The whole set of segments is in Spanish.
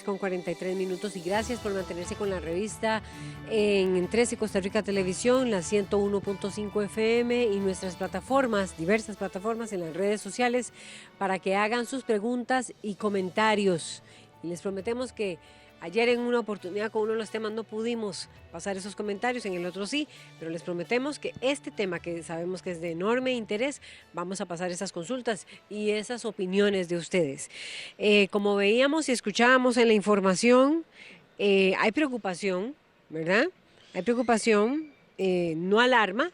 6:43 y gracias por mantenerse con la revista en 13 Costa Rica Televisión, la 101.5 FM y nuestras plataformas, diversas plataformas en las redes sociales para que hagan sus preguntas y comentarios. Y les prometemos que ayer en una oportunidad con uno de los temas no pudimos pasar esos comentarios, en el otro sí, pero les prometemos que este tema que sabemos que es de enorme interés, vamos a pasar esas consultas y esas opiniones de ustedes. Como veíamos y escuchábamos en la información, hay preocupación, ¿verdad? Hay preocupación, no alarma,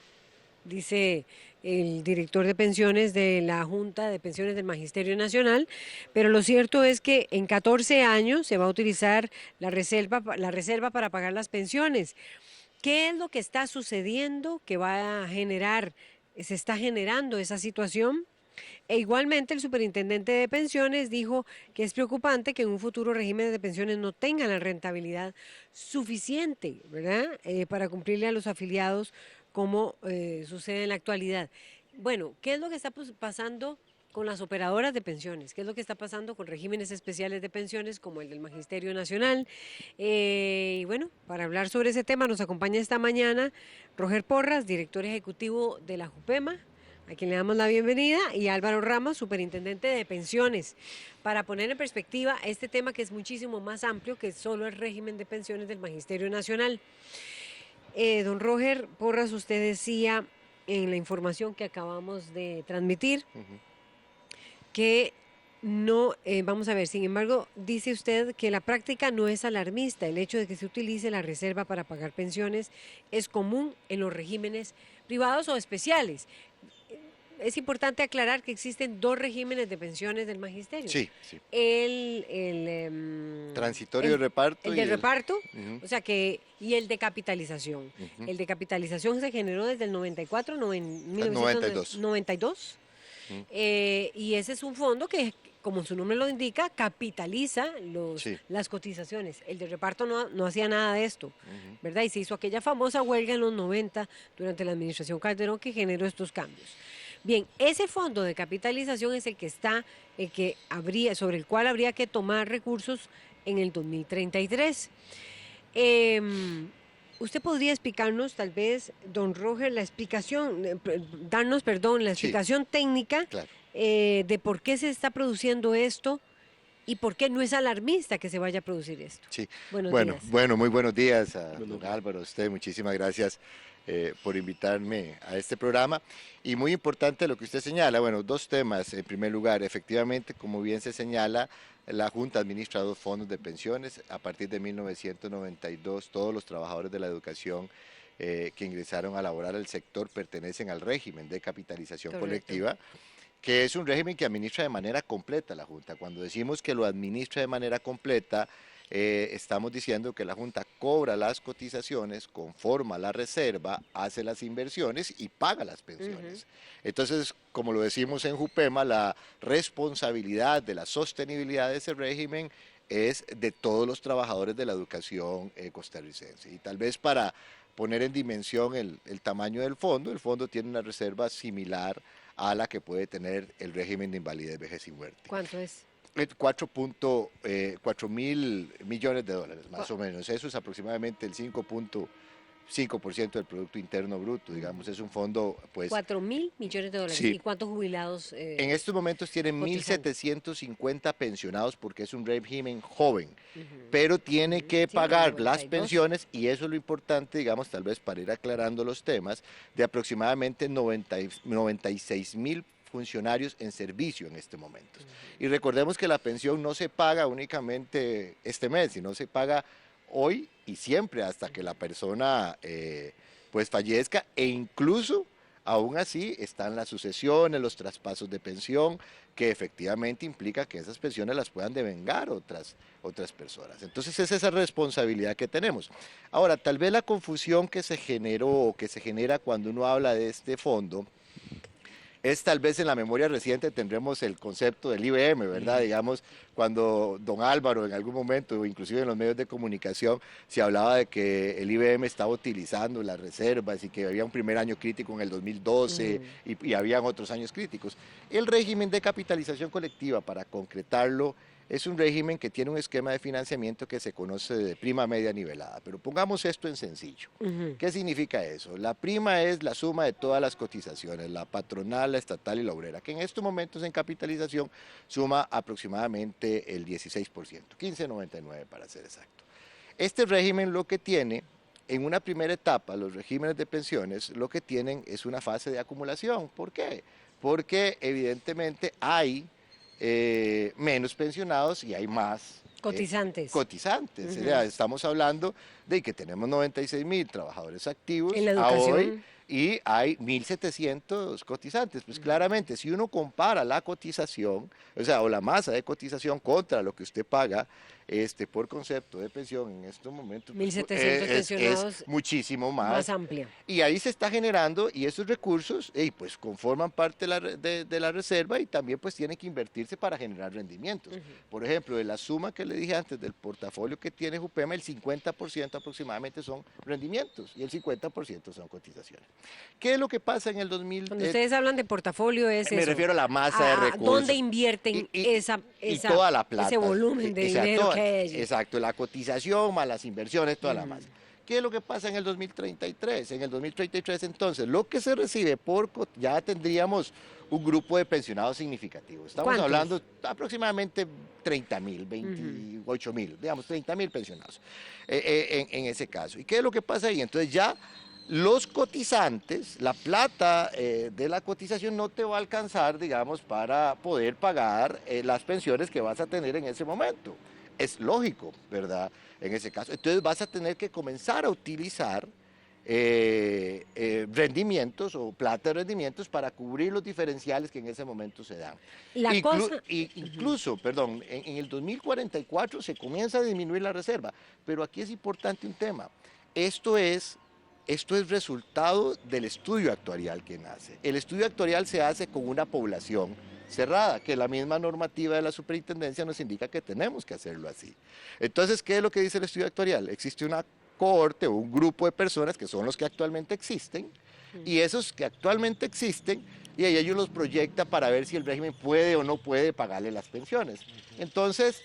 dice el director de pensiones de la Junta de Pensiones del Magisterio Nacional, pero lo cierto es que en 14 años se va a utilizar la reserva para pagar las pensiones. ¿Qué es lo que está sucediendo que va a generar, se está generando esa situación? E igualmente el superintendente de pensiones dijo que es preocupante que en un futuro régimen de pensiones no tenga la rentabilidad suficiente, ¿verdad? Para cumplirle a los afiliados como sucede en la actualidad. Bueno, ¿qué es lo que está pasando con las operadoras de pensiones? ¿Qué es lo que está pasando con regímenes especiales de pensiones como el del Magisterio Nacional? Y bueno, para hablar sobre ese tema nos acompaña esta mañana Roger Porras, director ejecutivo de la JUPEMA, a quien le damos la bienvenida, y Álvaro Ramos, superintendente de pensiones, para poner en perspectiva este tema que es muchísimo más amplio que solo el régimen de pensiones del Magisterio Nacional. Don Roger Porras, usted decía en la información que acabamos de transmitir que no, vamos a ver, sin embargo, dice usted que la práctica no es alarmista. El hecho de que se utilice la reserva para pagar pensiones es común en los regímenes privados o especiales. Es importante aclarar que existen dos regímenes de pensiones del magisterio. Sí, sí. Transitorio de reparto. El de reparto, o sea que, y el de capitalización. El de capitalización se generó desde el 94, 1992. Y ese es un fondo que, como su nombre lo indica, capitaliza las cotizaciones. El de reparto no hacía nada de esto, ¿verdad? Y se hizo aquella famosa huelga en los 90 durante la administración Calderón que generó estos cambios. Bien, ese fondo de capitalización es el que está, sobre el cual habría que tomar recursos en el 2033. ¿Usted podría explicarnos, tal vez, don Roger, la explicación técnica de por qué se está produciendo esto y por qué no es alarmista que se vaya a producir esto? Sí. Buenos días. Bueno, muy buenos días a don Álvaro, a usted, muchísimas gracias por invitarme a este programa. Y muy importante lo que usted señala, bueno, dos temas. En primer lugar, efectivamente, como bien se señala, la Junta administra dos fondos de pensiones. A partir de 1992, todos los trabajadores de la educación que ingresaron a laborar al sector pertenecen al régimen de capitalización colectiva, que es un régimen que administra de manera completa la Junta. Cuando decimos que lo administra de manera completa, estamos diciendo que la Junta cobra las cotizaciones, conforma la reserva, hace las inversiones y paga las pensiones. Entonces, como lo decimos en JUPEMA, la responsabilidad de la sostenibilidad de ese régimen es de todos los trabajadores de la educación costarricense. Y tal vez para poner en dimensión el tamaño del fondo, el fondo tiene una reserva similar a la que puede tener el régimen de invalidez, vejez y muerte. ¿Cuánto es? 4.4 mil millones de dólares, más o menos. Eso es aproximadamente el 5.5% del Producto Interno Bruto, digamos. Es un fondo, pues... 4 mil millones de dólares. Sí. ¿Y cuántos jubilados? En estos momentos tienen 1.750 pensionados porque es un régimen joven, pero tiene que pagar las pensiones, y eso es lo importante, digamos, tal vez para ir aclarando los temas, de aproximadamente 96.000 funcionarios en servicio en este momento. Y recordemos que la pensión no se paga únicamente este mes, sino se paga hoy y siempre hasta que la persona pues fallezca, e incluso aún así están las sucesiones, los traspasos de pensión, que efectivamente implica que esas pensiones las puedan devengar otras personas. Entonces es esa responsabilidad que tenemos. Ahora, tal vez la confusión que se generó o que se genera cuando uno habla de este fondo es tal vez en la memoria reciente tendremos el concepto del IBM, ¿verdad? Digamos, cuando don Álvaro en algún momento, inclusive en los medios de comunicación, se hablaba de que el IBM estaba utilizando las reservas y que había un primer año crítico en el 2012 y habían otros años críticos. El régimen de capitalización colectiva, para concretarlo, es un régimen que tiene un esquema de financiamiento que se conoce de prima media nivelada. Pero pongamos esto en sencillo. ¿Qué significa eso? La prima es la suma de todas las cotizaciones, la patronal, la estatal y la obrera, que en estos momentos en capitalización suma aproximadamente el 16%, 15,99 para ser exacto. Este régimen lo que tiene, en una primera etapa, los regímenes de pensiones lo que tienen es una fase de acumulación. ¿Por qué? Porque evidentemente hay menos pensionados y hay más cotizantes. O sea, estamos hablando de que tenemos 96.000 trabajadores activos en la a hoy educación. y hay 1.700 cotizantes. Pues claramente, si uno compara la cotización, o sea, o la masa de cotización contra lo que usted paga por concepto de pensión en estos momentos, 1.700 pensionados, es muchísimo más amplia. Y ahí se está generando, y esos recursos pues conforman parte de la reserva y también pues tienen que invertirse para generar rendimientos. Por ejemplo, de la suma que le dije antes del portafolio que tiene Jupema, el 50% aproximadamente son rendimientos y el 50% son cotizaciones. ¿Qué es lo que pasa en el 2000? Cuando ustedes hablan de portafolio es me eso. refiero a la masa de recursos. ¿Dónde invierten y toda la plata, ese volumen de dinero que hay allí? Exacto, la cotización más las inversiones, toda la masa. ¿Qué es lo que pasa en el 2033? En el 2033 entonces, lo que se recibe ya tendríamos un grupo de pensionados significativo. Estamos hablando aproximadamente 30.000, 28.000, digamos 30.000 pensionados en ese caso. ¿Y qué es lo que pasa ahí? Entonces ya los cotizantes, la plata de la cotización no te va a alcanzar, digamos, para poder pagar las pensiones que vas a tener en ese momento. Es lógico, ¿verdad? En ese caso. Entonces vas a tener que comenzar a utilizar rendimientos o plata de rendimientos para cubrir los diferenciales que en ese momento se dan. Incluso, perdón, en el 2044 se comienza a disminuir la reserva, pero aquí es importante un tema. Esto es resultado del estudio actuarial que nace. El estudio actuarial se hace con una población cerrada, que la misma normativa de la superintendencia nos indica que tenemos que hacerlo así. Entonces, ¿qué es lo que dice el estudio actuarial? Existe una cohorte o un grupo de personas que son los que actualmente existen, y esos que actualmente existen, y ahí ellos los proyecta para ver si el régimen puede o no puede pagarle las pensiones. Entonces,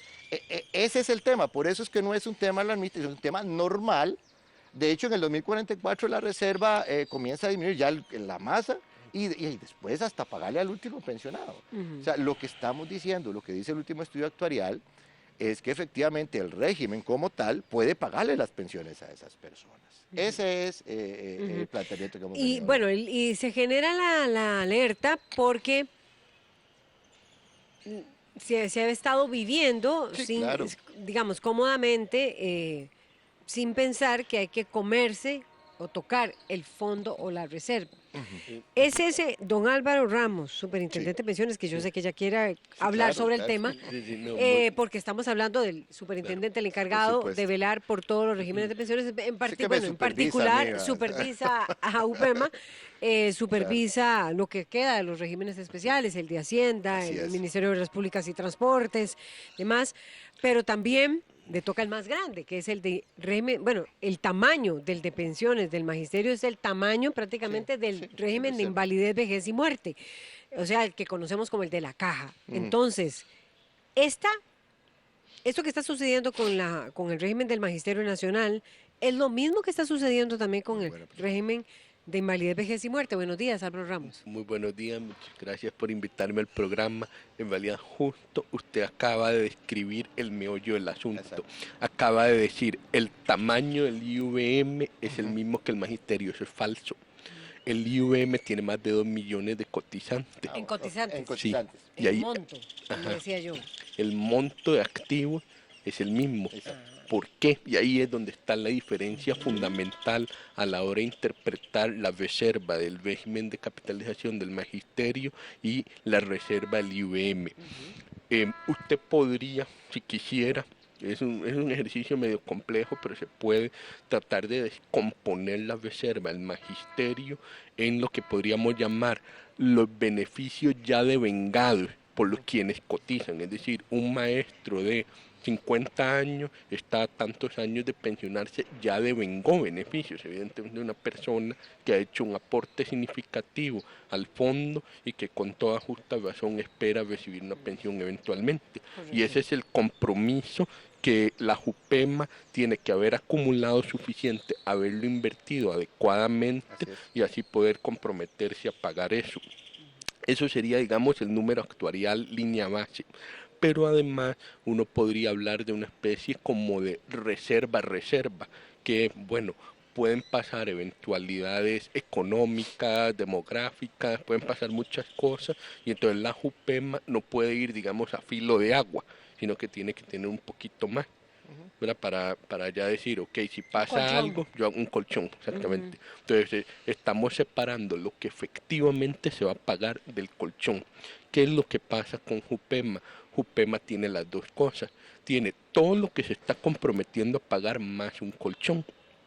ese es el tema, por eso es que no es un tema alarmista, es un tema normal. De hecho, en el 2044 la reserva comienza a disminuir ya la masa, y después hasta pagarle al último pensionado. O sea, lo que estamos diciendo, lo que dice el último estudio actuarial, es que efectivamente el régimen como tal puede pagarle las pensiones a esas personas. Ese es el planteamiento que hemos tenido. Y bueno, y se genera la alerta porque se ha estado viviendo digamos, cómodamente, sin pensar que hay que comerse o tocar el fondo o la reserva. Es ese don Álvaro Ramos, superintendente de pensiones, que yo sé que ella quiera hablar sobre el tema, porque estamos hablando del superintendente, el encargado de velar por todos los regímenes de pensiones, en particular supervisa a UPEMA, supervisa lo que queda de los regímenes especiales, el de Hacienda, el Ministerio de Obras Públicas y Transportes, demás, pero también le toca el más grande, que es el de régimen, bueno, el tamaño del de pensiones del magisterio es el tamaño prácticamente del régimen de invalidez, vejez y muerte, o sea, el que conocemos como el de la caja. Entonces, esto que está sucediendo con el régimen del Magisterio Nacional es lo mismo que está sucediendo también con el régimen de invalidez, vejez y muerte. Buenos días, Álvaro Ramos. Muy buenos días, muchas gracias por invitarme al programa. En realidad, justo usted acaba de describir el meollo del asunto. Exacto. Acaba de decir, el tamaño del IVM es el mismo que el magisterio, eso es falso. El IVM tiene más de 2 millones de cotizantes. En cotizantes. Sí. Y el monto, como decía yo. El monto de activos es el mismo. Exacto. ¿Por qué? Y ahí es donde está la diferencia fundamental a la hora de interpretar la reserva del régimen de capitalización del magisterio y la reserva del IVM. Usted podría, si quisiera, es un ejercicio medio complejo, pero se puede tratar de descomponer la reserva del magisterio en lo que podríamos llamar los beneficios ya devengados por los quienes cotizan, es decir, un maestro de 50 años, está a tantos años de pensionarse, ya devengó beneficios. Evidentemente una persona que ha hecho un aporte significativo al fondo y que con toda justa razón espera recibir una pensión eventualmente. Y ese es el compromiso que la JUPEMA tiene que haber acumulado suficiente, haberlo invertido adecuadamente y así poder comprometerse a pagar eso. Eso sería, digamos, el número actuarial línea base. Pero además uno podría hablar de una especie como de reserva, que, bueno, pueden pasar eventualidades económicas, demográficas, pueden pasar muchas cosas, y entonces la JUPEMA no puede ir, digamos, a filo de agua, sino que tiene que tener un poquito más, ¿verdad? Para ya decir, ok, si pasa algo, yo hago un colchón, exactamente. Entonces, estamos separando lo que efectivamente se va a pagar del colchón. ¿Qué es lo que pasa con JUPEMA? JUPEMA tiene las dos cosas. Tiene todo lo que se está comprometiendo a pagar más un colchón.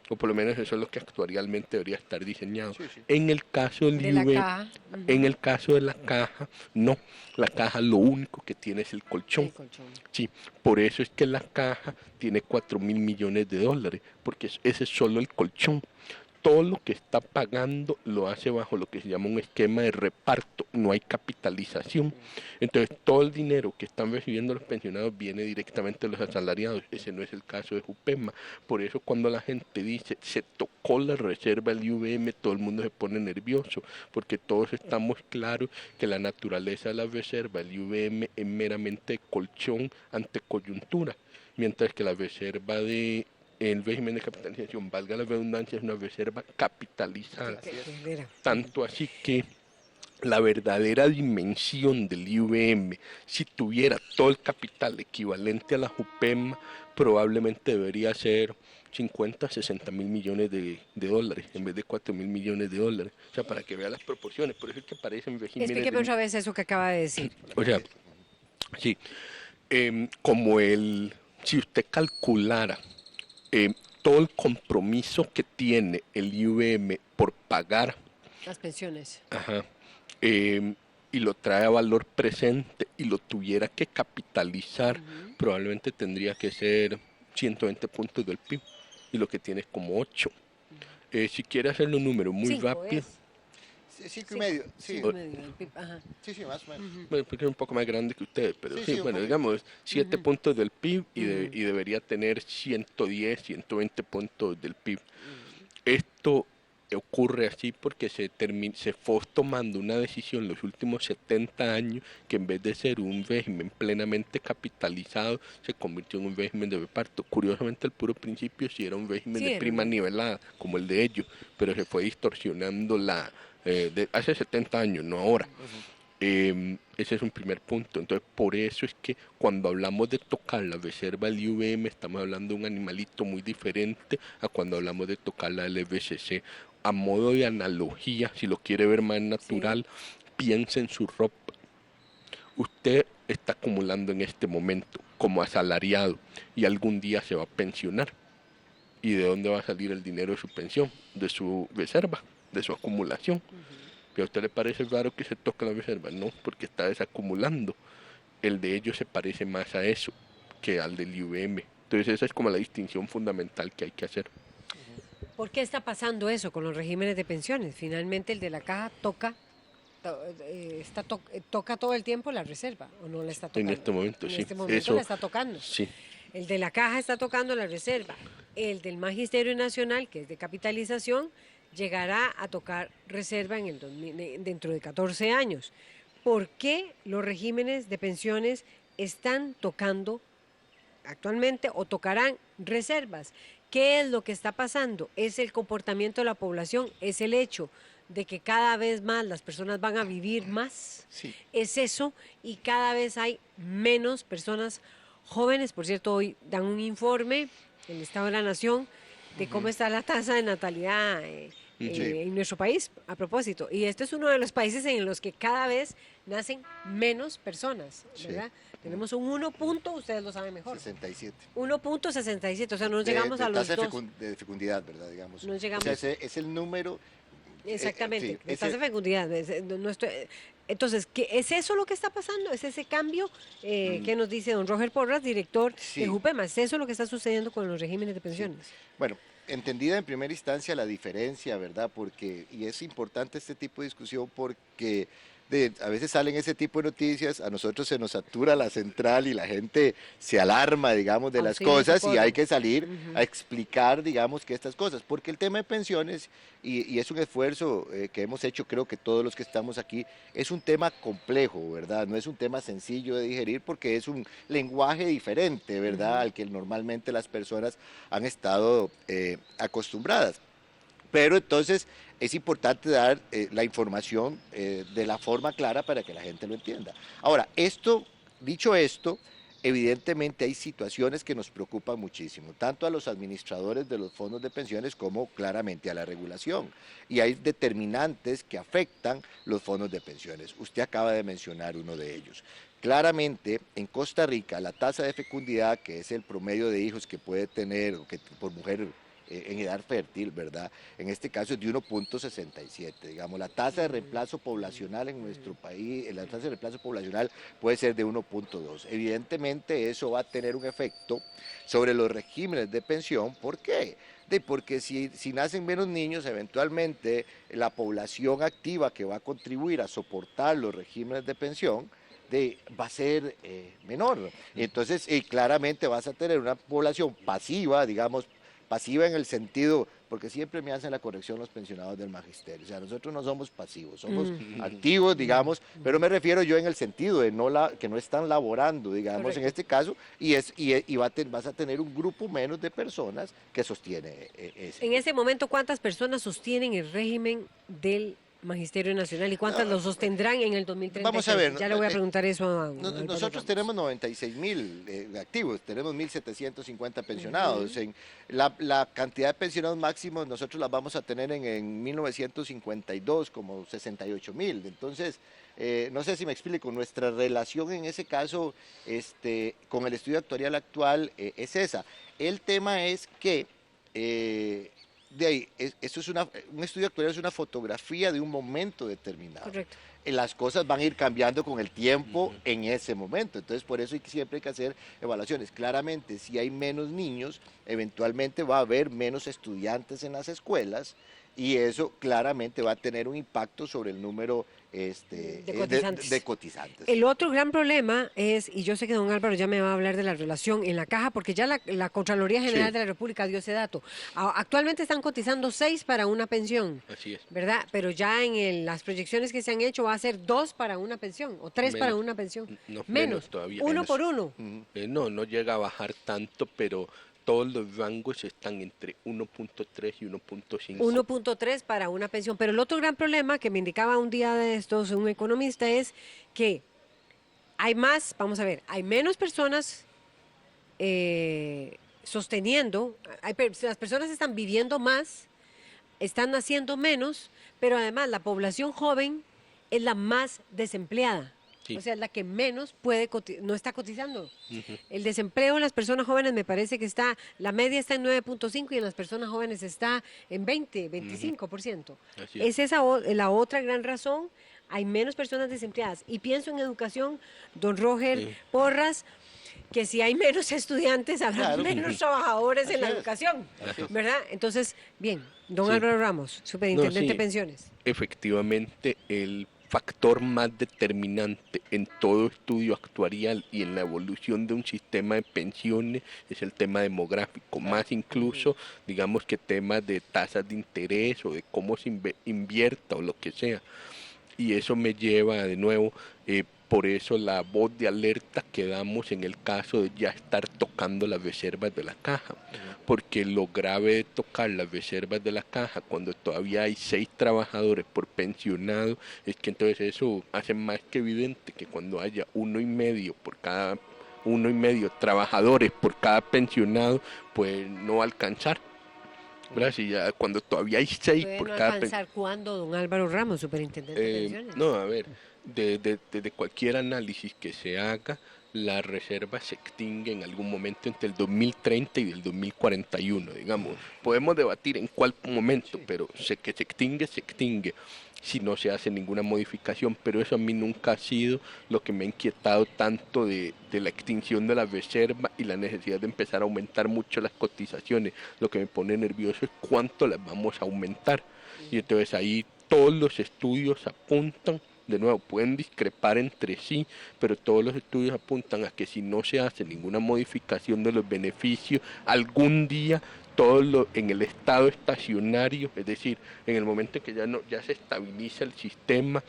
O por lo menos eso es lo que actuarialmente debería estar diseñado. En el caso del IUV, en el caso de la caja, no. La caja lo único que tiene es el colchón. Sí, por eso es que la caja tiene 4.000 millones de dólares, porque ese es solo el colchón. Todo lo que está pagando lo hace bajo lo que se llama un esquema de reparto, no hay capitalización. Entonces todo el dinero que están recibiendo los pensionados viene directamente de los asalariados, ese no es el caso de JUPEMA. Por eso cuando la gente dice se tocó la reserva del IUVM, todo el mundo se pone nervioso, porque todos estamos claros que la naturaleza de la reserva del IUVM es meramente colchón ante coyuntura, mientras que la reserva de el régimen de capitalización, valga la redundancia, es una reserva capitalizada. Tanto así que la verdadera dimensión del IUVM, si tuviera todo el capital equivalente a la JUPEMA, probablemente debería ser 50, 60 mil millones de dólares en vez de 4.000 millones de dólares. O sea, para que vea las proporciones, por eso es que parecen regímenes... Explíqueme otra vez eso que acaba de decir. O sea, sí, si usted calculara todo el compromiso que tiene el IUVM por pagar las pensiones, y lo trae a valor presente y lo tuviera que capitalizar, probablemente tendría que ser 120 puntos del PIB y lo que tiene es como 8. Si quiere hacer los números muy rápido, 5,5. Sí. del PIB, Sí, más o menos. Bueno, porque es un poco más grande que ustedes, pero sí, bueno, digamos 7 puntos del PIB y debería tener 110, 120 puntos del PIB. Esto ocurre así porque se fue tomando una decisión los últimos 70 años que en vez de ser un régimen plenamente capitalizado, se convirtió en un régimen de reparto. Curiosamente, al puro principio sí era un régimen de prima nivelada, como el de ellos, pero se fue distorsionando hace 70 años, no ahora. Ese es un primer punto. Entonces, por eso es que cuando hablamos de tocar la reserva del IUVM, estamos hablando de un animalito muy diferente a cuando hablamos de tocar la LVCC. A modo de analogía, si lo quiere ver más natural, piensa en su ropa. Usted está acumulando en este momento como asalariado y algún día se va a pensionar. ¿Y de dónde va a salir el dinero de su pensión? De su reserva, de su acumulación. ¿Y a usted le parece raro que se toque la reserva? No, porque está desacumulando. El de ellos se parece más a eso que al del IUVM. Entonces esa es como la distinción fundamental que hay que hacer. ¿Por qué está pasando eso con los regímenes de pensiones? Finalmente el de la caja toca todo el tiempo la reserva, ¿o no la está tocando? En este momento, sí. En este momento la está tocando. Sí. El de la caja está tocando la reserva. El del Magisterio Nacional, que es de capitalización, llegará a tocar reserva dentro de 14 años. ¿Por qué los regímenes de pensiones están tocando actualmente o tocarán reservas? ¿Qué es lo que está pasando? ¿Es el comportamiento de la población? ¿Es el hecho de que cada vez más las personas van a vivir más? Sí. ¿Es eso? Y cada vez hay menos personas jóvenes. Por cierto, hoy dan un informe, el Estado de la Nación, de cómo está la tasa de natalidad en nuestro país, a propósito. Y este es uno de los países en los que cada vez nacen menos personas, ¿verdad? Tenemos un 1 punto, ustedes lo saben mejor. 67. 1.67, o sea, no llegamos a los tasa 2. de fecundidad, ¿verdad? Digamos. No llegamos. O sea, es el número Exactamente, sí, tasa de fecundidad. Entonces, ¿qué es eso lo que está pasando? ¿Es ese cambio que nos dice don Roger Porras, director de sí. Jupema? ¿Es eso lo que está sucediendo con los regímenes de Sí, pensiones? bueno, entendida en primera instancia la diferencia, ¿verdad? Porque, y es importante este tipo de discusión porque a veces salen ese tipo de noticias, a nosotros se nos satura la central y la gente se alarma, digamos, de las Auxilio, cosas y hay socorro. que salir a Ujú. explicar, digamos, que estas cosas, porque el tema de pensiones, y es un esfuerzo que hemos hecho, creo que todos los que estamos aquí, es un tema complejo, ¿verdad? No es un tema sencillo de digerir porque es un lenguaje diferente, ¿verdad? Ujú. Al que normalmente las personas han estado acostumbradas. Pero entonces es importante dar la información de la forma clara para que la gente lo entienda. Ahora, dicho esto, evidentemente hay situaciones que nos preocupan muchísimo, tanto a los administradores de los fondos de pensiones como claramente a la regulación. Y hay determinantes que afectan los fondos de pensiones. Usted acaba de mencionar uno de ellos. Claramente, en Costa Rica, la tasa de fecundidad, que es el promedio de hijos que puede tener que por mujer en edad fértil, ¿verdad? En este caso es de 1.67. Digamos, la tasa de reemplazo poblacional en nuestro país, la tasa de reemplazo poblacional puede ser de 1.2. Evidentemente eso va a tener un efecto sobre los regímenes de pensión. ¿Por qué? Porque si nacen menos niños, eventualmente la población activa que va a contribuir a soportar los regímenes de pensión va a ser menor. Entonces, claramente vas a tener una población pasiva, digamos, pasiva en el sentido, porque siempre me hacen la corrección los pensionados del magisterio, o sea, nosotros no somos pasivos, somos activos, digamos, pero me refiero yo en el sentido de que no están laborando, digamos, en Correcto. este caso, y vas a tener un grupo menos de personas que sostiene ese. En ese momento, ¿cuántas personas sostienen el régimen del Magisterio Nacional y cuántas lo sostendrán en el Vamos a ver, 2036? Ya le voy a preguntar eso a Álvaro nosotros Ramos. tenemos 96.000 activos, tenemos 1.750 pensionados. La cantidad de pensionados máximos nosotros las vamos a tener en 1952 como 68.000. Entonces, no sé si me explico, nuestra relación en ese caso con el estudio actuarial actual es esa. El tema es que de ahí, esto es un estudio actuarial, es una fotografía de un momento determinado. Correcto. Las cosas van a ir cambiando con el tiempo en ese momento. Entonces, por eso siempre hay que hacer evaluaciones. Claramente, si hay menos niños, eventualmente va a haber menos estudiantes en las escuelas y eso claramente va a tener un impacto sobre el número De cotizantes. de cotizantes. El otro gran problema es, y yo sé que don Álvaro ya me va a hablar de la relación en la caja, porque ya la Contraloría General Sí. de la República dio ese dato. Actualmente están cotizando 6 para una pensión, Así es. ¿verdad? Pero ya en las proyecciones que se han hecho va a ser 2 para una pensión o 3 para Menos. una pensión. No, Menos, todavía. uno Menos. por uno. No, no llega a bajar tanto, pero todos los rangos están entre 1.3 y 1.5. 1.3 para una pensión. Pero el otro gran problema que me indicaba un día de estos un economista es que hay más, vamos a ver, hay menos personas sosteniendo, las personas están viviendo más, están naciendo menos, pero además la población joven es la más desempleada. Sí. O sea, es la que menos puede no está cotizando. Ujú. El desempleo en las personas jóvenes me parece que la media está en 9.5 y en las personas jóvenes está en 25%. Así es. Es la otra gran razón. Hay menos personas desempleadas. Y pienso en educación, don Roger Sí. Porras, que si hay menos estudiantes, habrá Claro. menos trabajadores en la Así es. educación, Así es. ¿verdad? Entonces, bien, don Sí. Álvaro Ramos, superintendente No, sí. de pensiones. Efectivamente, el factor más determinante en todo estudio actuarial y en la evolución de un sistema de pensiones es el tema demográfico, más incluso, digamos, que temas de tasas de interés o de cómo se invierta o lo que sea. Y eso me lleva de nuevo, por eso la voz de alerta que damos en el caso de ya estar tocando las reservas de la caja, porque lo grave de tocar las reservas de la caja cuando todavía hay 6 trabajadores por pensionado es que entonces eso hace más que evidente que cuando haya 1,5 trabajadores por cada pensionado, pues no va a alcanzar. ¿Verdad? Si ya cuando todavía hay 6 ¿Puede por no cada alcanzar cuándo, don Álvaro Ramos, superintendente de pensiones? no, a ver, de cualquier análisis que se haga, la reserva se extingue en algún momento entre el 2030 y el 2041, digamos. Podemos debatir en cuál momento, pero que se extingue si no se hace ninguna modificación, pero eso a mí nunca ha sido lo que me ha inquietado tanto de la extinción de la reserva y la necesidad de empezar a aumentar mucho las cotizaciones. Lo que me pone nervioso es cuánto las vamos a aumentar. Y entonces ahí todos los estudios apuntan, de nuevo, pueden discrepar entre sí, pero todos los estudios apuntan a que si no se hace ninguna modificación de los beneficios, algún día en el estado estacionario, es decir, en el momento en que ya se estabiliza el sistema,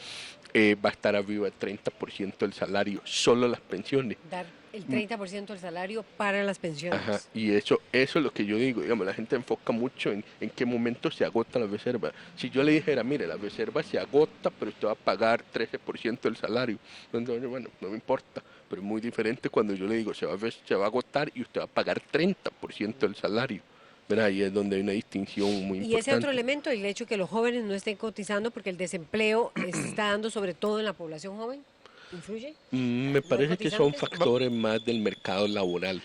va a estar arriba del 30% del salario, solo las pensiones. Dar el 30% del salario para las pensiones. Ajá, y eso es lo que yo digo, digamos, la gente enfoca mucho en qué momento se agota la reserva. Si yo le dijera, mire, la reserva se agota, pero usted va a pagar 13% del salario, entonces, bueno, no me importa, pero es muy diferente cuando yo le digo, se va a agotar y usted va a pagar 30% del salario. ¿Verdad? Ahí es donde hay una distinción muy importante. Y ese otro elemento, el hecho de que los jóvenes no estén cotizando porque el desempleo se está dando sobre todo en la población joven, ¿influye? Me parece que son factores más del mercado laboral.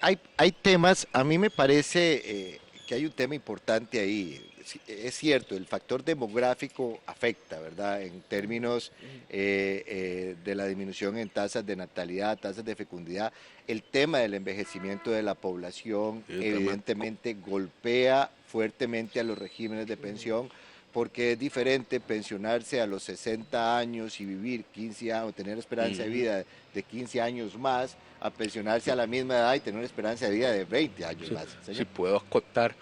Hay temas, a mí me parece que hay un tema importante ahí. Es cierto, el factor demográfico afecta, ¿verdad? En términos de la disminución en tasas de natalidad, tasas de fecundidad. El tema del envejecimiento de la población evidentemente golpea fuertemente a los regímenes de pensión, porque es diferente pensionarse a los 60 años y vivir 15 años, tener esperanza de vida de 15 años más, a pensionarse a la misma edad y tener una esperanza de vida de 20 años más. Si puedo acotar,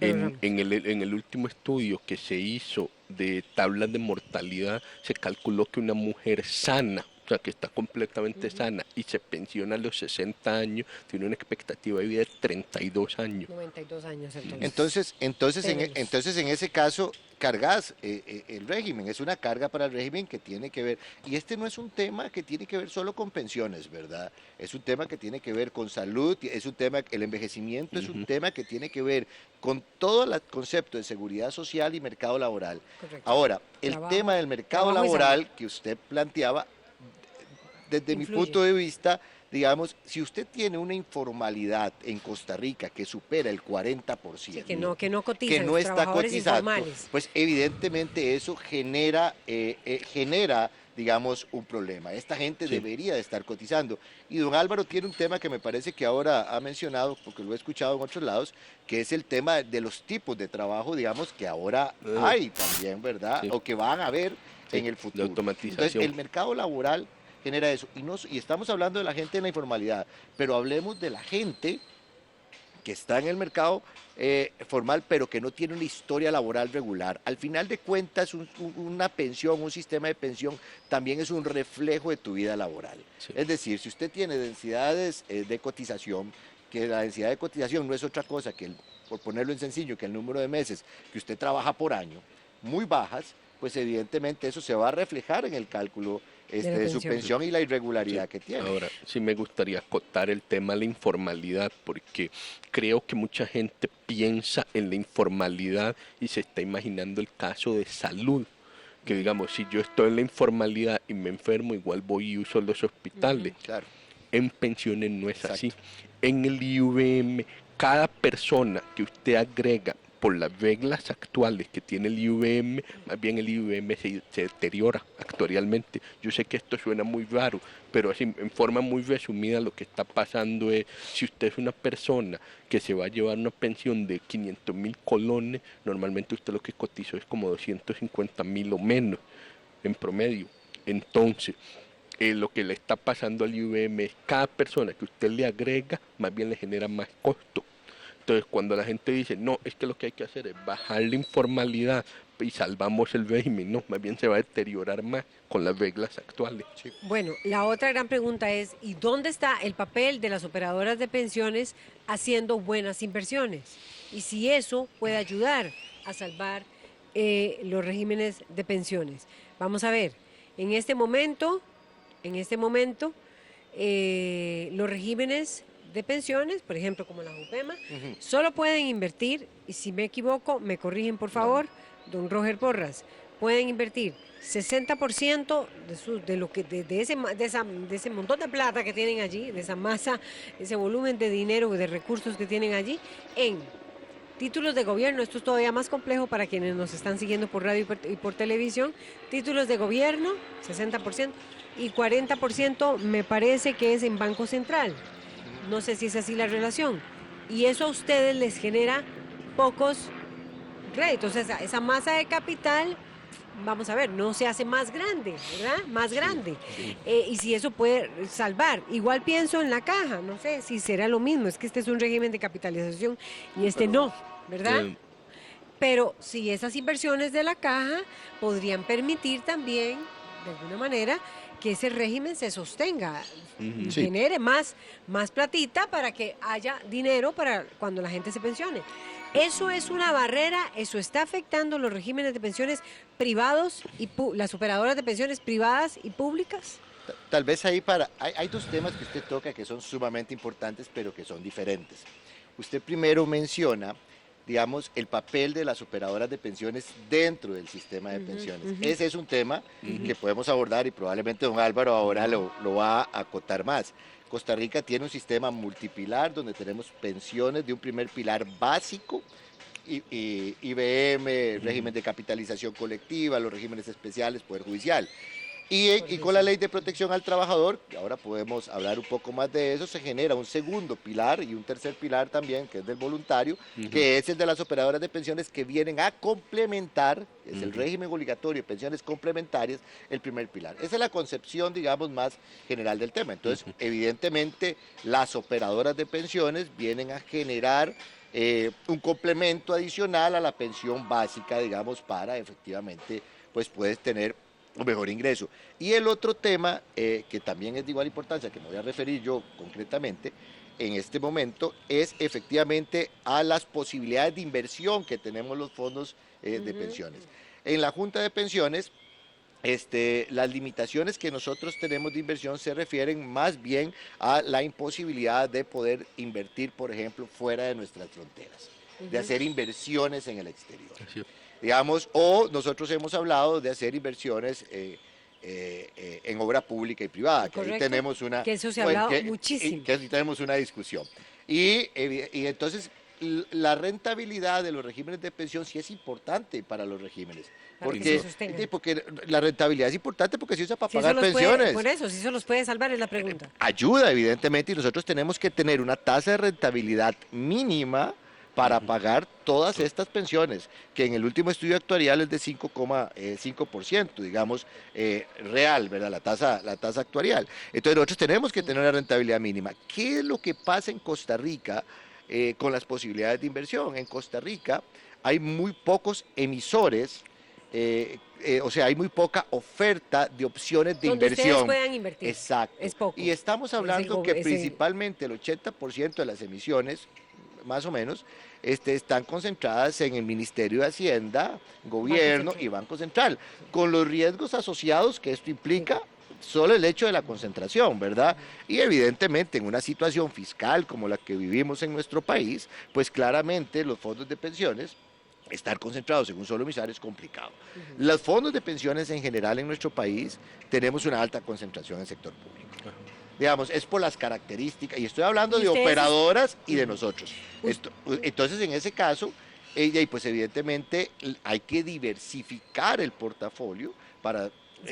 en el último estudio que se hizo de tablas de mortalidad, se calculó que una mujer sana, o sea, que está completamente sana y se pensiona a los 60 años, tiene una expectativa de vida de 32 años. 92 años entonces. Entonces en ese caso, cargas el régimen, es una carga para el régimen que tiene que ver, y este no es un tema que tiene que ver solo con pensiones, ¿verdad? Es un tema que tiene que ver con salud, es un tema, el envejecimiento es un tema que tiene que ver con todo el concepto de seguridad social y mercado laboral. Correcto. Ahora, el tema del mercado laboral que usted planteaba, desde mi punto de vista, digamos, si usted tiene una informalidad en Costa Rica que supera el 40%, sí, que no cotizan, que no está cotizando, informales, pues evidentemente eso genera, digamos, un problema. Esta gente debería de estar cotizando. Y don Álvaro tiene un tema que me parece que ahora ha mencionado, porque lo he escuchado en otros lados, que es el tema de los tipos de trabajo, digamos, que ahora hay también, ¿verdad? O que van a haber en el futuro. La automatización. Entonces, el mercado laboral genera eso. Y estamos hablando de la gente en la informalidad, pero hablemos de la gente que está en el mercado formal, pero que no tiene una historia laboral regular. Al final de cuentas, una pensión, un sistema de pensión, también es un reflejo de tu vida laboral. Sí. Es decir, si usted tiene densidades de cotización, que la densidad de cotización no es otra cosa que, por ponerlo en sencillo, que el número de meses que usted trabaja por año, muy bajas, pues evidentemente eso se va a reflejar en el cálculo de su pensión y la irregularidad que tiene. Ahora, sí me gustaría acotar el tema de la informalidad, porque creo que mucha gente piensa en la informalidad y se está imaginando el caso de salud, que digamos, si yo estoy en la informalidad y me enfermo, igual voy y uso los hospitales. Claro. En pensiones no es así. En el IVM, cada persona que usted agrega por las reglas actuales que tiene el IVM, más bien el IVM se deteriora actuarialmente. Yo sé que esto suena muy raro, pero así, en forma muy resumida lo que está pasando es, si usted es una persona que se va a llevar una pensión de 500.000 colones, normalmente usted lo que cotizó es como 250.000 o menos en promedio. Entonces, lo que le está pasando al IVM es cada persona que usted le agrega, más bien le genera más costo. Entonces, cuando la gente dice, no, es que lo que hay que hacer es bajar la informalidad y salvamos el régimen, no, más bien se va a deteriorar más con las reglas actuales. Sí. Bueno, la otra gran pregunta es, ¿y dónde está el papel de las operadoras de pensiones haciendo buenas inversiones? Y si eso puede ayudar a salvar los regímenes de pensiones. Vamos a ver, en este momento, los regímenes de pensiones, por ejemplo, como la JUPEMA, solo pueden invertir, y si me equivoco, me corrigen por favor, don Roger Porras, pueden invertir 60% de ese montón de plata que tienen allí, de esa masa, ese volumen de dinero, de recursos que tienen allí, en títulos de gobierno. Esto es todavía más complejo para quienes nos están siguiendo por radio y por televisión. Títulos de gobierno, 60%, y 40% me parece que es en Banco Central. No sé si es así la relación. Y eso a ustedes les genera pocos créditos. Esa masa de capital, vamos a ver, no se hace más grande, ¿verdad? Más grande. Sí. Y si eso puede salvar. Igual pienso en la caja, no sé si será lo mismo. Es que este es un régimen de capitalización y este no, ¿verdad? Pero si esas inversiones de la caja podrían permitir también, de alguna manera, que ese régimen se sostenga, y Sí. genere más platita para que haya dinero para cuando la gente se pensione. Eso es una barrera, eso está afectando los regímenes de pensiones privados y las operadoras de pensiones privadas y públicas. Tal vez ahí hay dos temas que usted toca que son sumamente importantes, pero que son diferentes. Usted primero menciona, digamos, el papel de las operadoras de pensiones dentro del sistema de pensiones. Ese es un tema que podemos abordar y probablemente don Álvaro ahora lo va a acotar más. Costa Rica tiene un sistema multipilar donde tenemos pensiones de un primer pilar básico, IBM, régimen de capitalización colectiva, los regímenes especiales, Poder Judicial. Y con la ley de protección al trabajador, que ahora podemos hablar un poco más de eso, se genera un segundo pilar y un tercer pilar también, que es del voluntario, que es el de las operadoras de pensiones que vienen a complementar, es el régimen obligatorio de pensiones complementarias, el primer pilar. Esa es la concepción, digamos, más general del tema. Entonces, evidentemente, las operadoras de pensiones vienen a generar un complemento adicional a la pensión básica, digamos, para efectivamente, pues puedes tener un mejor ingreso. Y el otro tema, que también es de igual importancia, que me voy a referir yo concretamente en este momento, es efectivamente a las posibilidades de inversión que tenemos los fondos de pensiones. En la Junta de Pensiones, las limitaciones que nosotros tenemos de inversión se refieren más bien a la imposibilidad de poder invertir, por ejemplo, fuera de nuestras fronteras, de hacer inversiones en el exterior. Así es. Digamos, o nosotros hemos hablado de hacer inversiones en obra pública y privada, que ahí tenemos una... Que eso se ha hablado muchísimo. Que ahí tenemos una discusión. Y entonces, la rentabilidad de los regímenes de pensión sí es importante para los regímenes. Porque la rentabilidad es importante porque se usa para pagar pensiones. Por eso, si eso los puede salvar es la pregunta. Ayuda, evidentemente, y nosotros tenemos que tener una tasa de rentabilidad mínima para pagar todas estas pensiones, que en el último estudio actuarial es de 5,5%, digamos, real, ¿verdad? La tasa actuarial. Entonces nosotros tenemos que tener una rentabilidad mínima. ¿Qué es lo que pasa en Costa Rica con las posibilidades de inversión? En Costa Rica hay muy pocos emisores, o sea, hay muy poca oferta de opciones de inversión. Donde ustedes puedan invertir. Exacto. Es poco. Y estamos hablando que principalmente el 80% de las emisiones, más o menos, están concentradas en el Ministerio de Hacienda, Gobierno y Banco Central, con los riesgos asociados que esto implica, solo el hecho de la concentración, ¿verdad? Y evidentemente en una situación fiscal como la que vivimos en nuestro país, pues claramente los fondos de pensiones, estar concentrados en un solo emisario es complicado. Los fondos de pensiones en general en nuestro país tenemos una alta concentración en el sector público. Digamos, es por las características, y estoy hablando de operadoras y de nosotros. Entonces, en ese caso, pues evidentemente hay que diversificar el portafolio para,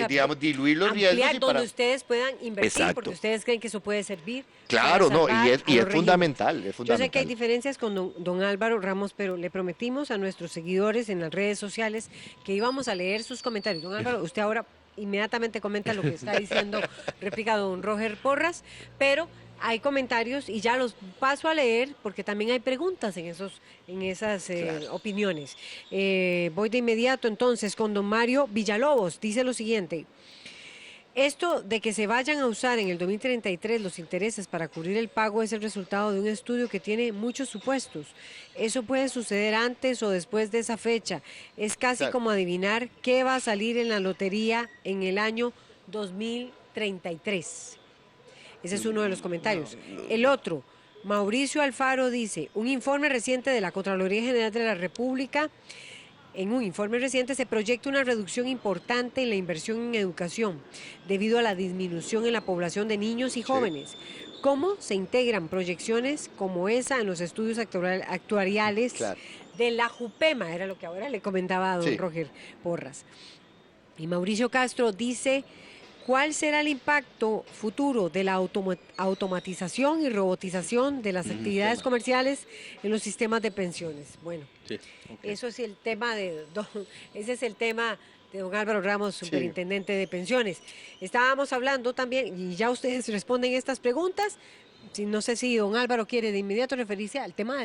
digamos, diluir los riesgos. Y donde ustedes puedan invertir, Exacto. Porque ustedes creen que eso puede servir. Claro, no, y es fundamental, es fundamental. Yo sé que hay diferencias con don Álvaro Ramos, pero le prometimos a nuestros seguidores en las redes sociales que íbamos a leer sus comentarios. Don Álvaro, usted ahora inmediatamente comenta lo que está diciendo, replica don Roger Porras, pero hay comentarios y ya los paso a leer porque también hay preguntas en esas opiniones. Voy de inmediato entonces con don Mario Villalobos, dice lo siguiente: esto de que se vayan a usar en el 2033 los intereses para cubrir el pago es el resultado de un estudio que tiene muchos supuestos. Eso puede suceder antes o después de esa fecha. Es casi como adivinar qué va a salir en la lotería en el año 2033. Ese es uno de los comentarios. El otro, Mauricio Alfaro dice: un informe reciente de la Contraloría General de la República en un informe reciente se proyecta una reducción importante en la inversión en educación debido a la disminución en la población de niños y jóvenes. ¿Cómo se integran proyecciones como esa en los estudios actuariales Claro. de la JUPEMA? Era lo que ahora le comentaba a don Roger Porras. Y Mauricio Castro dice, ¿cuál será el impacto futuro de la automatización y robotización de las actividades comerciales en los sistemas de pensiones? Bueno, eso es el tema ese es el tema de don Álvaro Ramos, superintendente de pensiones. Estábamos hablando también, y ya ustedes responden estas preguntas, no sé si don Álvaro quiere de inmediato referirse al tema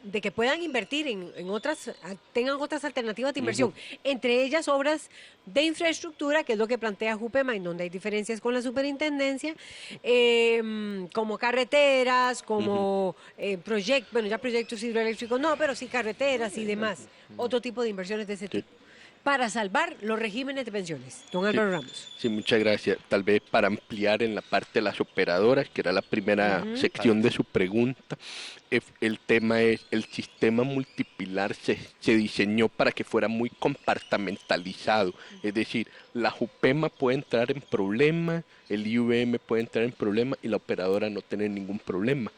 de que puedan invertir en otras, tengan otras alternativas de inversión, entre ellas obras de infraestructura, que es lo que plantea JUPEMA, en donde hay diferencias con la superintendencia, como carreteras, como proyectos hidroeléctricos, no, pero sí carreteras y demás, otro tipo de inversiones de ese tipo, para salvar los regímenes de pensiones. Don Álvaro Ramos. Sí, muchas gracias. Tal vez para ampliar en la parte de las operadoras, que era la primera sección de su pregunta, el tema es, el sistema multipilar se diseñó para que fuera muy compartamentalizado. Es decir, la JUPEMA puede entrar en problemas, el IVM puede entrar en problemas y la operadora no tener ningún problema.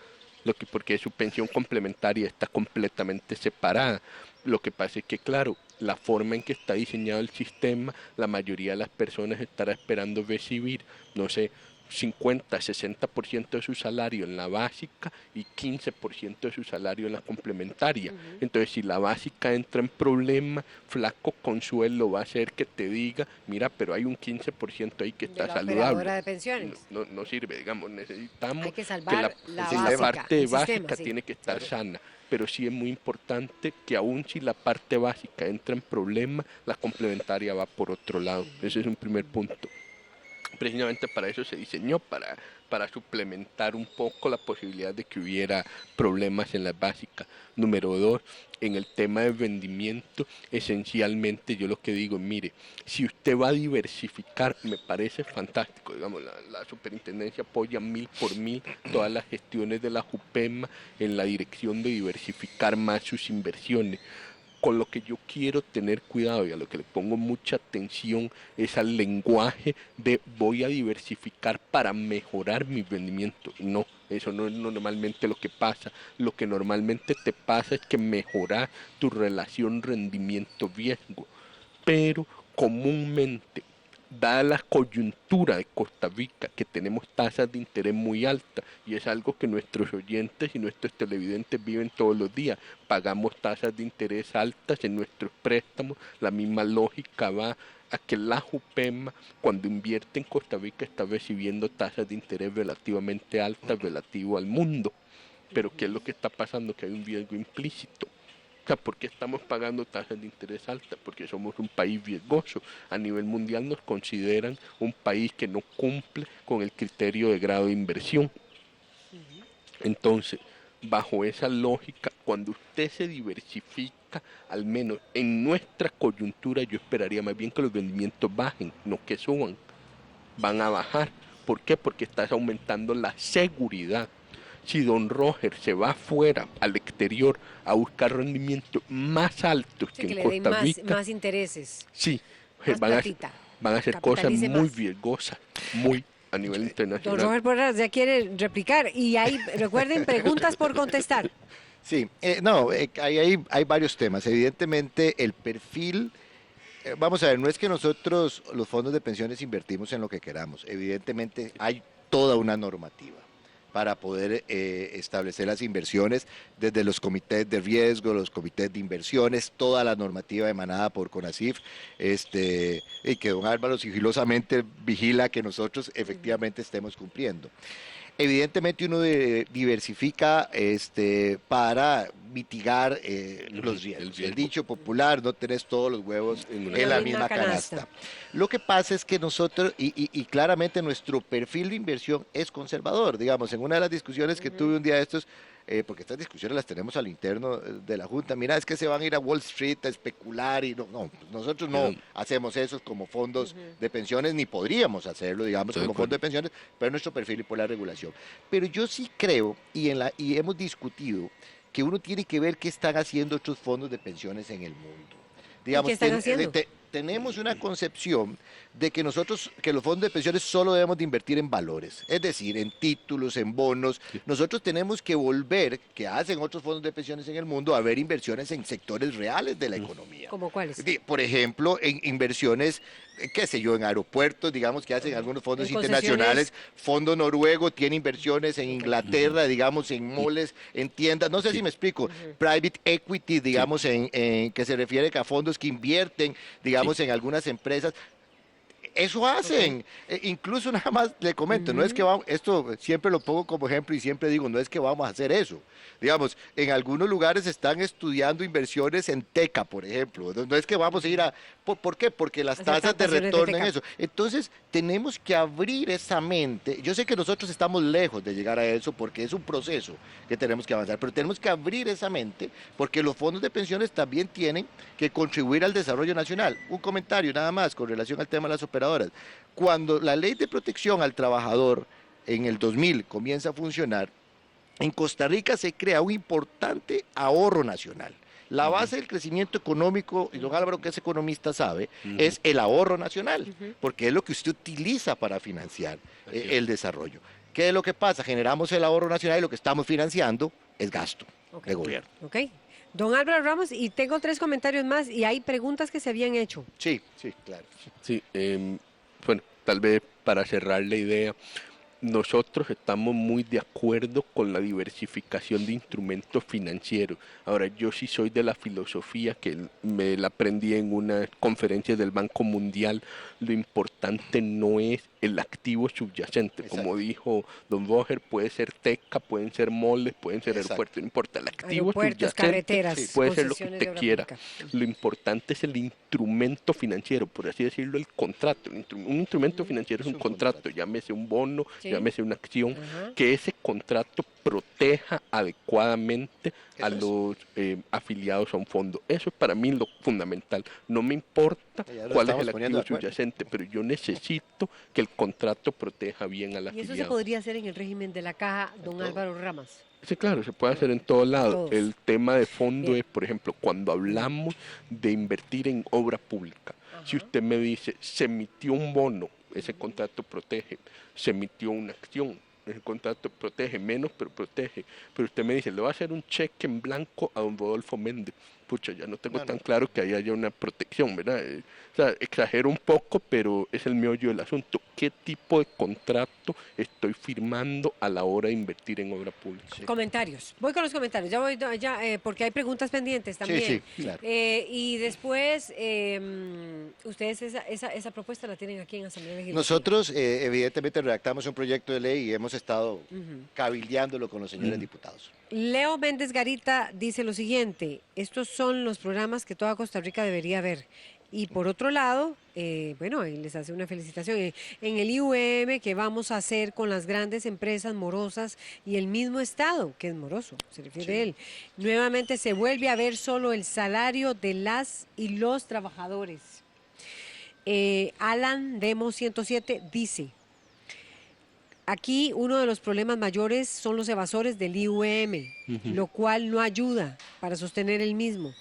Porque su pensión complementaria está completamente separada. Lo que pasa es que, claro, la forma en que está diseñado el sistema, la mayoría de las personas estará esperando recibir, no sé, 50, 60% de su salario en la básica y 15% de su salario en la complementaria. Entonces, si la básica entra en problema, flaco consuelo va a hacer que te diga, mira, pero hay un 15% ahí que está saludable. De pensiones. No sirve, digamos, necesitamos hay que salvar que la parte básica sistema, tiene que estar sana. Pero sí es muy importante que aun si la parte básica entra en problema, la complementaria va por otro lado. Ese es un primer punto. Precisamente para eso se diseñó, para suplementar un poco la posibilidad de que hubiera problemas en las básicas. Número 2, en el tema de rendimiento, esencialmente yo lo que digo, mire, si usted va a diversificar, me parece fantástico, digamos, la superintendencia apoya 1000 por 1000 todas las gestiones de la JUPEMA en la dirección de diversificar más sus inversiones. Con lo que yo quiero tener cuidado y a lo que le pongo mucha atención es al lenguaje de voy a diversificar para mejorar mi rendimiento. No, eso no es normalmente lo que pasa. Lo que normalmente te pasa es que mejoras tu relación rendimiento-riesgo. Pero comúnmente, dada la coyuntura de Costa Rica, que tenemos tasas de interés muy altas, y es algo que nuestros oyentes y nuestros televidentes viven todos los días, pagamos tasas de interés altas en nuestros préstamos, la misma lógica va a que la JUPEMA, cuando invierte en Costa Rica, está recibiendo tasas de interés relativamente altas relativo al mundo. Pero ¿qué es lo que está pasando? Que hay un riesgo implícito. O sea, ¿por qué estamos pagando tasas de interés altas? Porque somos un país riesgoso. A nivel mundial nos consideran un país que no cumple con el criterio de grado de inversión. Entonces, bajo esa lógica, cuando usted se diversifica, al menos en nuestra coyuntura, yo esperaría más bien que los rendimientos bajen, no que suban. Van a bajar. ¿Por qué? Porque estás aumentando la seguridad. Si don Roger se va afuera, al exterior, a buscar rendimientos más altos que en Costa Rica, más intereses. Sí, van a hacer cosas muy riesgosas, muy a nivel internacional. Don Roger Porras ya quiere replicar y recuerden, preguntas por contestar. Sí, hay varios temas. Evidentemente, el perfil, vamos a ver, no es que nosotros, los fondos de pensiones, invertimos en lo que queramos. Evidentemente, hay toda una normativa para poder establecer las inversiones desde los comités de riesgo, los comités de inversiones, toda la normativa emanada por CONACYF, y que don Álvaro sigilosamente vigila que nosotros efectivamente estemos cumpliendo. Evidentemente uno diversifica para mitigar los riesgos. El dicho popular, no tenés todos los huevos en la misma canasta. Lo que pasa es que nosotros, y claramente nuestro perfil de inversión es conservador. Digamos, en una de las discusiones que tuve un día de estos, porque estas discusiones las tenemos al interno de la Junta, mira, es que se van a ir a Wall Street a especular y nosotros no hacemos eso como fondos de pensiones, ni podríamos hacerlo, digamos, como fondo de pensiones, pero nuestro perfil y por la regulación. Pero yo sí creo, y hemos discutido, que uno tiene que ver qué están haciendo otros fondos de pensiones en el mundo. Digamos, ¿Qué están haciendo? Tenemos una concepción de que que los fondos de pensiones solo debemos de invertir en valores, es decir, en títulos, en bonos. Nosotros tenemos que volver, que hacen otros fondos de pensiones en el mundo, a ver inversiones en sectores reales de la economía. ¿Cómo cuáles? Por ejemplo, en inversiones, qué sé yo, en aeropuertos, digamos que hacen algunos fondos En internacionales. Fondo Noruego tiene inversiones en Inglaterra, digamos, en moles, en tiendas. No sé si me explico. Private equity, digamos, en que se refiere a fondos que invierten, digamos, en algunas empresas. Eso hacen. Incluso nada más le comento, no es que vamos, esto siempre lo pongo como ejemplo y siempre digo, no es que vamos a hacer eso. Digamos, en algunos lugares están estudiando inversiones en teca, por ejemplo. No es que vamos a ir a... ¿Por qué? Porque las tasas de retorno en eso. Entonces, tenemos que abrir esa mente. Yo sé que nosotros estamos lejos de llegar a eso porque es un proceso que tenemos que avanzar, pero tenemos que abrir esa mente porque los fondos de pensiones también tienen que contribuir al desarrollo nacional. Un comentario nada más con relación al tema de las operadoras. Cuando la ley de protección al trabajador en el 2000 comienza a funcionar, en Costa Rica se crea un importante ahorro nacional. La base del crecimiento económico, y don Álvaro, que es economista, sabe, es el ahorro nacional, porque es lo que usted utiliza para financiar el desarrollo. ¿Qué es lo que pasa? Generamos el ahorro nacional y lo que estamos financiando es gasto de gobierno. Ok. Don Álvaro Ramos, y tengo 3 comentarios más y hay preguntas que se habían hecho. Sí, sí, claro. Sí, bueno, tal vez para cerrar la idea, nosotros estamos muy de acuerdo con la diversificación de instrumentos financieros. Ahora, yo sí soy de la filosofía que me la aprendí en una conferencia del Banco Mundial. Lo importante no es el activo subyacente. Exacto. Como dijo don Boger, puede ser teca, pueden ser moles, pueden ser Exacto. aeropuertos, no importa. El activo Aeropuertos, subyacente carreteras, puede ser lo que concesiones de usted obra quiera. pública. Lo importante es el instrumento financiero, por así decirlo, el contrato. Un instrumento financiero es un contrato, llámese un bono, Sí. llámese una acción, Ajá. que ese contrato proteja adecuadamente a los afiliados a un fondo. Eso es para mí lo fundamental. No me importa Ya lo cuál es estamos el poniendo activo de acuerdo. subyacente, pero yo necesito que el contrato proteja bien al Y eso se afiliado. podría hacer en el régimen de la caja, don Álvaro Ramos. Sí, claro, se puede hacer en todos lados. Todos. El tema de fondo Bien. es, por ejemplo, cuando hablamos de invertir en obra pública. Si usted me dice, se emitió un bono, ese contrato protege. Se emitió una acción, ese contrato protege, menos, pero protege. Pero usted me dice, le va a hacer un cheque en blanco a don Rodolfo Méndez. Pucha, ya no tengo tan claro que ahí haya una protección, ¿verdad? O sea, exagero un poco, pero es el meollo del asunto. ¿Qué tipo de contrato estoy firmando a la hora de invertir en obra pública? Comentarios. Voy con los comentarios. Ya voy, porque hay preguntas pendientes también. Sí, claro. Y después, ustedes esa propuesta la tienen aquí en Asamblea Legislativa. Nosotros, evidentemente, redactamos un proyecto de ley y hemos estado cabildeándolo con los señores diputados. Leo Méndez Garita dice lo siguiente: estos son los programas que toda Costa Rica debería ver. Y por otro lado, bueno, y les hace una felicitación. En el IUM, ¿qué vamos a hacer con las grandes empresas morosas y el mismo Estado, que es moroso, se refiere a él? Nuevamente se vuelve a ver solo el salario de las y los trabajadores. Alan Demo 107 dice: aquí uno de los problemas mayores son los evasores del IUM, lo cual no ayuda para sostener el mismo.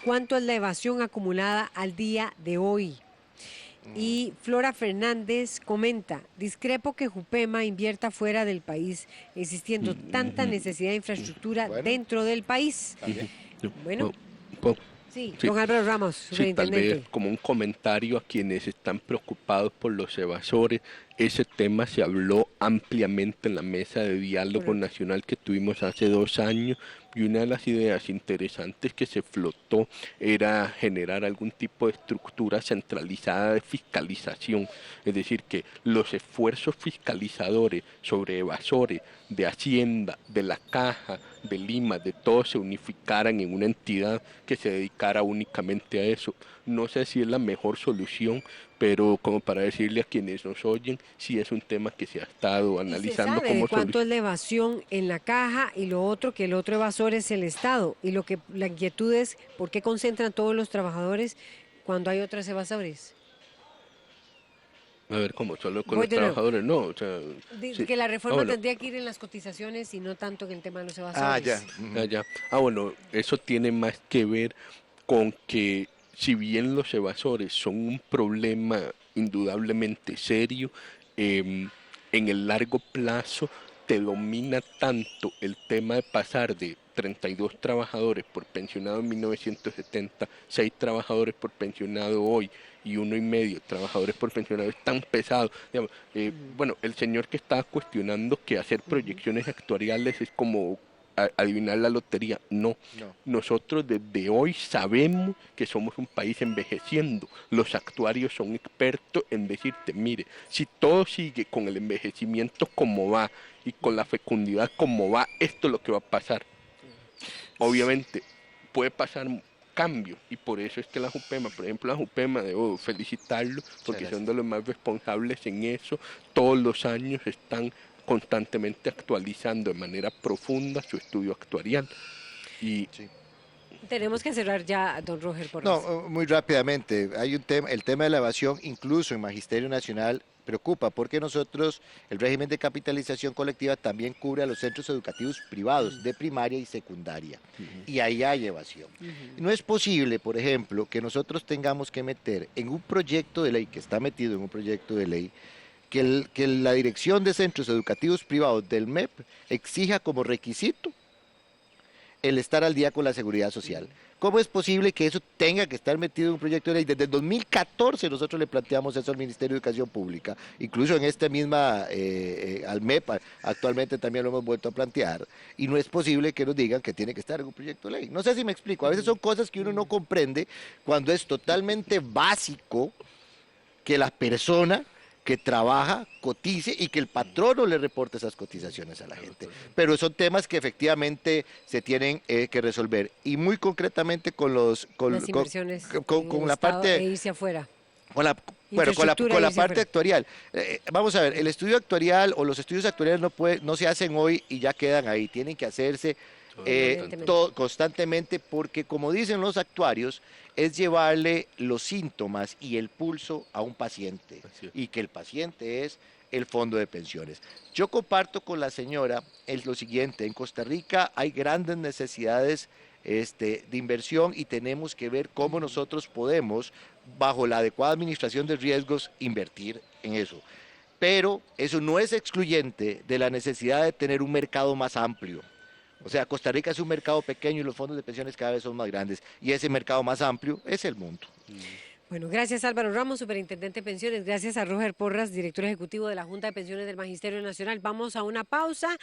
¿Cuánto es la evasión acumulada al día de hoy? Y Flora Fernández comenta: discrepo que Jupema invierta fuera del país, existiendo tanta necesidad de infraestructura dentro del país. Bueno, sí, Sí. don Álvaro Ramos, Sí, tal superintendente. vez como un comentario a quienes están preocupados por los evasores. Ese tema se habló ampliamente en la mesa de diálogo Correcto. nacional que tuvimos hace 2 años, y una de las ideas interesantes que se flotó era generar algún tipo de estructura centralizada de fiscalización, es decir, que los esfuerzos fiscalizadores sobre evasores de Hacienda, de la Caja, de Lima, de todos se unificaran en una entidad que se dedicara únicamente a eso. No sé si es la mejor solución, pero como para decirle a quienes nos oyen, sí es un tema que se ha estado analizando ¿Y se sabe como de cuánto solución. es la evasión en la caja? Y lo otro, que el otro evasor es el Estado. Y lo que la inquietud es, ¿por qué concentran todos los trabajadores cuando hay otros evasores? A ver, ¿cómo? ¿Solo con Voy los de nuevo. trabajadores? No, o sea, sí. Que la reforma Bueno. tendría que ir en las cotizaciones y no tanto en el tema de los evasores. Ah, ya. Ya. Bueno, eso tiene más que ver con que si bien los evasores son un problema indudablemente serio, en el largo plazo te domina tanto el tema de pasar de 32 trabajadores por pensionado en 1970, 6 trabajadores por pensionado hoy y 1,5 trabajadores por pensionado es tan pesado. Digamos, bueno, el señor que estaba cuestionando que hacer proyecciones actuariales es como adivinar la lotería. No, No. nosotros desde hoy sabemos que somos un país envejeciendo. Los actuarios son expertos en decirte, mire, si todo sigue con el envejecimiento como va y con la fecundidad como va, esto es lo que va a pasar. Obviamente puede pasar cambios y por eso es que la JUPEMA, por ejemplo, la JUPEMA, debo felicitarlo porque son de los más responsables en eso. Todos los años están constantemente actualizando de manera profunda su estudio actuarial. Y Sí. Tenemos que cerrar ya, don Roger Porras. No, muy rápidamente. Hay un tema, el tema de la evasión, incluso en Magisterio Nacional, preocupa porque nosotros, el régimen de capitalización colectiva también cubre a los centros educativos privados de primaria y secundaria. Y ahí hay evasión. No es posible, por ejemplo, que nosotros tengamos que meter en un proyecto de ley, que está metido en un proyecto de ley, que la Dirección de Centros Educativos Privados del MEP exija como requisito el estar al día con la seguridad social. ¿Cómo es posible que eso tenga que estar metido en un proyecto de ley? Desde el 2014 nosotros le planteamos eso al Ministerio de Educación Pública, incluso en esta misma, al MEP, actualmente también lo hemos vuelto a plantear, y no es posible que nos digan que tiene que estar en un proyecto de ley. No sé si me explico, a veces son cosas que uno no comprende cuando es totalmente básico que la persona que trabaja cotice y que el patrono le reporte esas cotizaciones a la gente. Pero son temas que efectivamente se tienen que resolver. Y muy concretamente con las inversiones con la Estado parte... e irse afuera. Bueno, Infraestructura con la irse parte afuera. actuarial. Vamos a ver, el estudio actuarial o los estudios actuariales no se hacen hoy y ya quedan ahí. Tienen que hacerse Permanentemente. constantemente porque, como dicen los actuarios, es llevarle los síntomas y el pulso a un paciente Así es. y que el paciente es el fondo de pensiones. Yo comparto con la señora lo siguiente, en Costa Rica hay grandes necesidades de inversión y tenemos que ver cómo nosotros podemos, bajo la adecuada administración de riesgos, invertir en eso. Pero eso no es excluyente de la necesidad de tener un mercado más amplio. O sea, Costa Rica es un mercado pequeño y los fondos de pensiones cada vez son más grandes. Y ese mercado más amplio es el mundo. Bueno, gracias Álvaro Ramos, superintendente de pensiones. Gracias a Roger Porras, director ejecutivo de la Junta de Pensiones del Magisterio Nacional. Vamos a una pausa.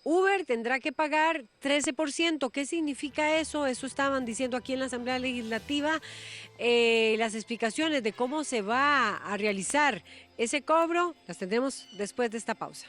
Uber tendrá que pagar 13%. ¿Qué significa eso? Eso estaban diciendo aquí en la Asamblea Legislativa. Las explicaciones de cómo se va a realizar ese cobro las tendremos después de esta pausa.